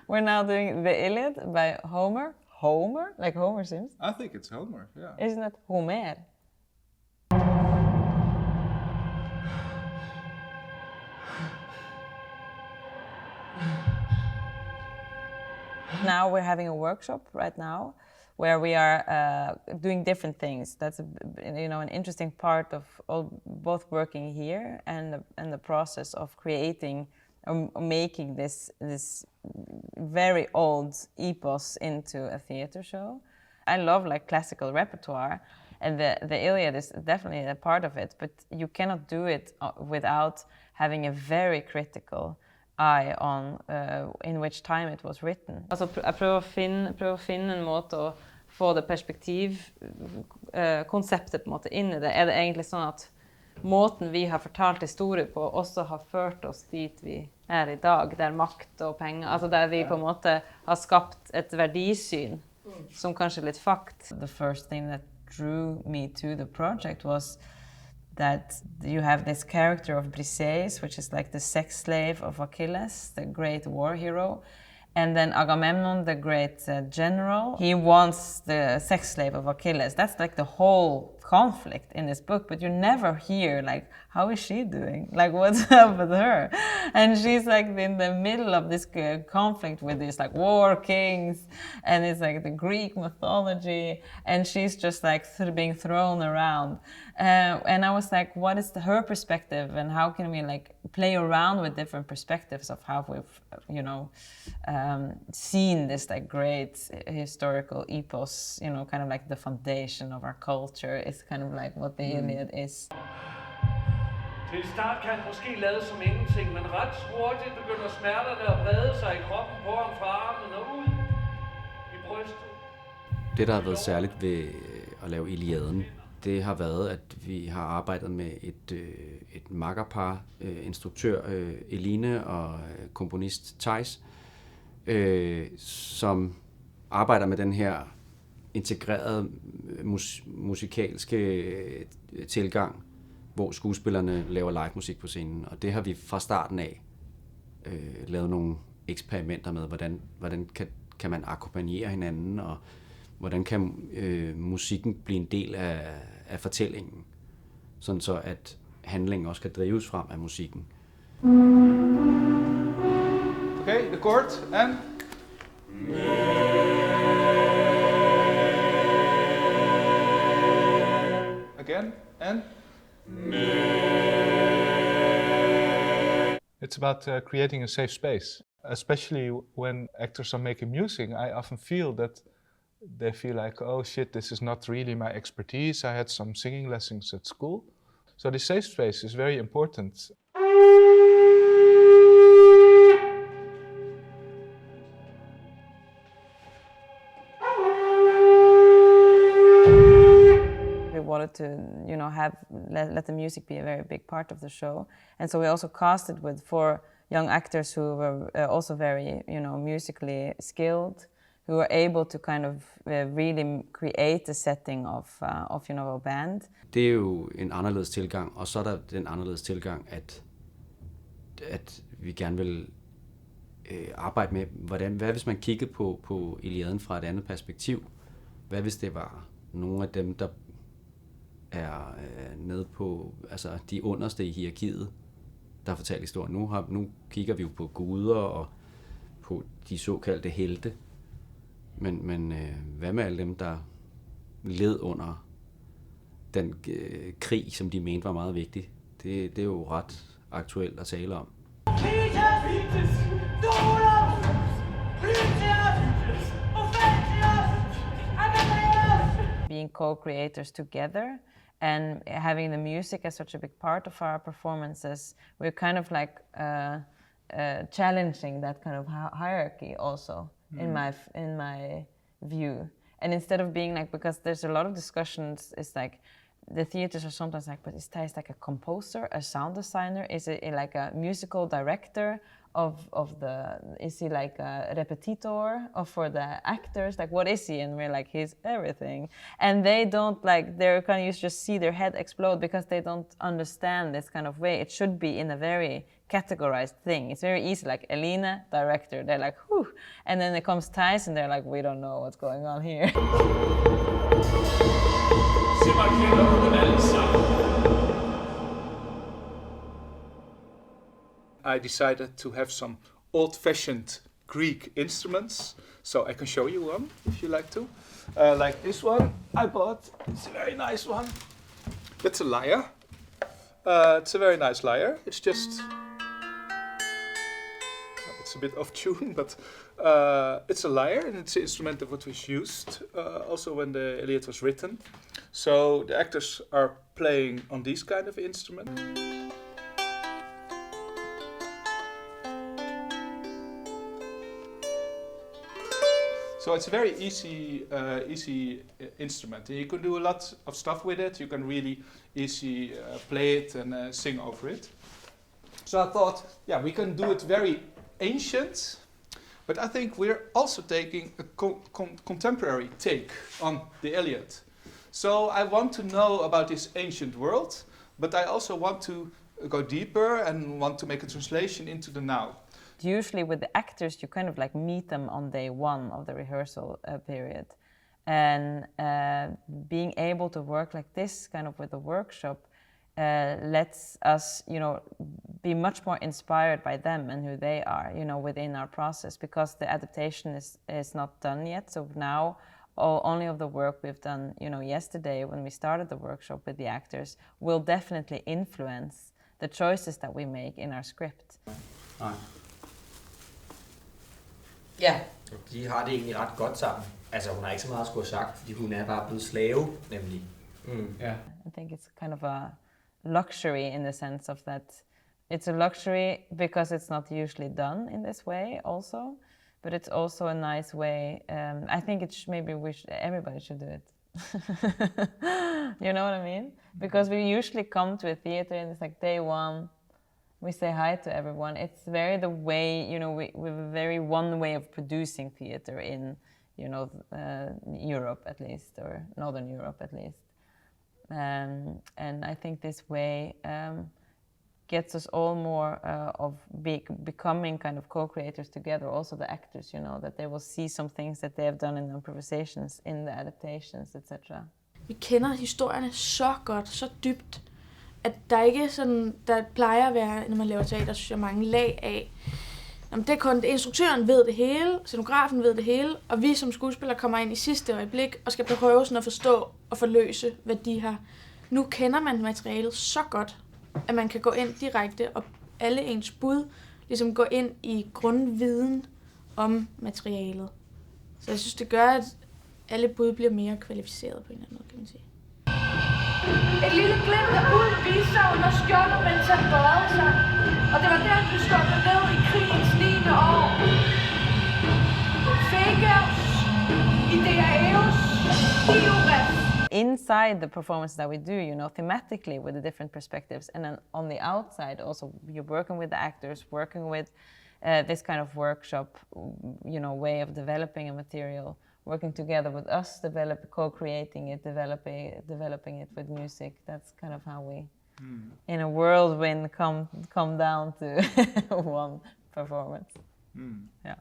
We're now doing the Iliad by Homer. Homer? Like Homer Simpson? I think it's Homer, yeah. Isn't it Homer? Now we're having a workshop right now where we are doing different things. That's an interesting part of both working here and the process of creating or making this very old epos into a theater show. I love like classical repertoire, and the Iliad is definitely a part of it, but you cannot do it without having a very critical eye on in which time it was written. Altså jeg prøver å finne en måte å få det konseptet på en måte inn i det. Er det egentlig sånn at måten vi har fortalt historie på også har ført oss dit vi er i dag, der makt og penger, altså der vi på en måte har skapt et verdisyn som kanskje er litt fakt. The first thing that drew me to the project was that you have this character of Briseis, which is like the sex slave of Achilles, the great war hero. And then Agamemnon, the great general, he wants the sex slave of Achilles. That's like the whole conflict in this book, but you never hear like, how is she doing? Like, what's up with her? And she's like in the middle of this conflict with these like war kings, and it's like the Greek mythology, and she's just like being thrown around. And I was like, what is her perspective, and how can we like play around with different perspectives of how we've, seen this like great historical epos, kind of like the foundation of our culture. It's kind of like what the Iliad is. Til start kan måske lade som ingenting, men ret hurtigt begynder smerterne at brede sig i kroppen på ham fra armen og ud i brystet. Det, der har været særligt ved at lave Iliaden, det har været, at vi har arbejdet med et makkerpar, instruktør Eline og komponist Theis, som arbejder med den her integrerede musikalske tilgang, hvor skuespillerne laver live musik på scenen. Og det har vi fra starten af lavet nogle eksperimenter med, hvordan kan man akkompagnere hinanden, og hvordan kan musikken blive en del af fortællingen, sådan så at handlingen også kan drives frem af musikken. Okay, the chord and... Again and... It's about creating a safe space. Especially when actors are making music, I often feel that they feel like, oh shit, this is not really my expertise. I had some singing lessons at school. So the safe space is very important. We wanted to, let the music be a very big part of the show. And so we also casted with 4 young actors who were also very, musically skilled, who were able to kind of really create the setting of a band. Det er jo en anderledes tilgang, og så er der den anderledes tilgang, at vi gerne vil arbejde med, hvad hvis man kiggede på Iliaden fra et andet perspektiv? Hvad hvis det var nogle af dem, der er nede på, altså de underste i hierarkiet, der fortæller historien. Nu kigger vi jo på guder og på de såkaldte helte. Men hvad med alle dem, der led under den krig, som de mente var meget vigtig? Det er jo ret aktuelt at tale om. Being co-creators together and having the music as such a big part of our performances, we're kind of like challenging that kind of hierarchy also. In my view, and instead of being like, because there's a lot of discussions, it's like the theaters are sometimes like, but is Theis like a composer, a sound designer? Is it like a musical director is he like a repetitor for the actors? Like, what is he? And we're like, he's everything. And they don't like, they're kind of just see their head explode because they don't understand this kind of way. It should be in a very categorized thing. It's very easy, like Elina, director, they're like, whew. And then it comes Thijs and they're like, we don't know what's going on here. I decided to have some old-fashioned Greek instruments, so I can show you one if you like to. Like this one I bought. It's a very nice one. That's a lyre. It's a very nice lyre. It's just... It's a bit off tune, but it's a lyre and it's an instrument that was used also when the Iliad was written. So the actors are playing on these kind of instruments. So it's a very easy instrument. And you can do a lot of stuff with it. You can really easy play it and sing over it. So I thought, yeah, we can do it very ancient, but I think we're also taking a contemporary take on the Iliad. So I want to know about this ancient world, but I also want to go deeper and want to make a translation into the now. Usually with the actors, you kind of like meet them on day one of the rehearsal period. And being able to work like this kind of with a workshop lets us, you know, be much more inspired by them and who they are, you know, within our process, because the adaptation is not done yet. So now only of the work we've done, you know, yesterday when we started the workshop with the actors will definitely influence the choices that we make in our script. Ja, de har det egentlig ret godt sammen. Altså hun har ikke så meget at skulle have sagt, fordi hun er bare blevet slave, nemlig. Yeah. I think it's kind of a luxury in the sense of that it's a luxury because it's not usually done in this way also, but it's also a nice way. I think maybe everybody should do it. You know what I mean? Because we usually come to a theater and it's like day one, we say hi to everyone. It's very the way, you know, we have a very one way of producing theater in, you know, Europe at least, or Northern Europe at least. And I think this way gets us all more of becoming kind of co-creators together, also the actors, you know, that they will see some things that they have done in the improvisations, in the adaptations, etc. Vi kender historierne så godt, så dybt, at der ikke sådan, der plejer at være, når man laver teater, synes jeg, mange lag af. Jamen, det er kun, instruktøren ved det hele, scenografen ved det hele, og vi som skuespillere kommer ind i sidste øjeblik og skal prøve sådan at forstå og forløse, hvad de har. Nu kender man materialet så godt, at man kan gå ind direkte, og alle ens bud ligesom gå ind i grundviden om materialet. Så jeg synes, det gør, at alle bud bliver mere kvalificeret på en eller anden måde, kan man sige. Et lille glimt af ud viste sig under skjoldet, mens han bøjede sig. Og det var der, de stoppede ned i krigens 9. år. Fægers, Ideaeus, Iores. Inside the performance that we do, you know, thematically with the different perspectives, and then on the outside also you're working with the actors, working with this kind of workshop, you know, way of developing a material, working together with us, co-creating it, developing it with music. That's kind of how we, in a whirlwind, come down to one performance. Yeah.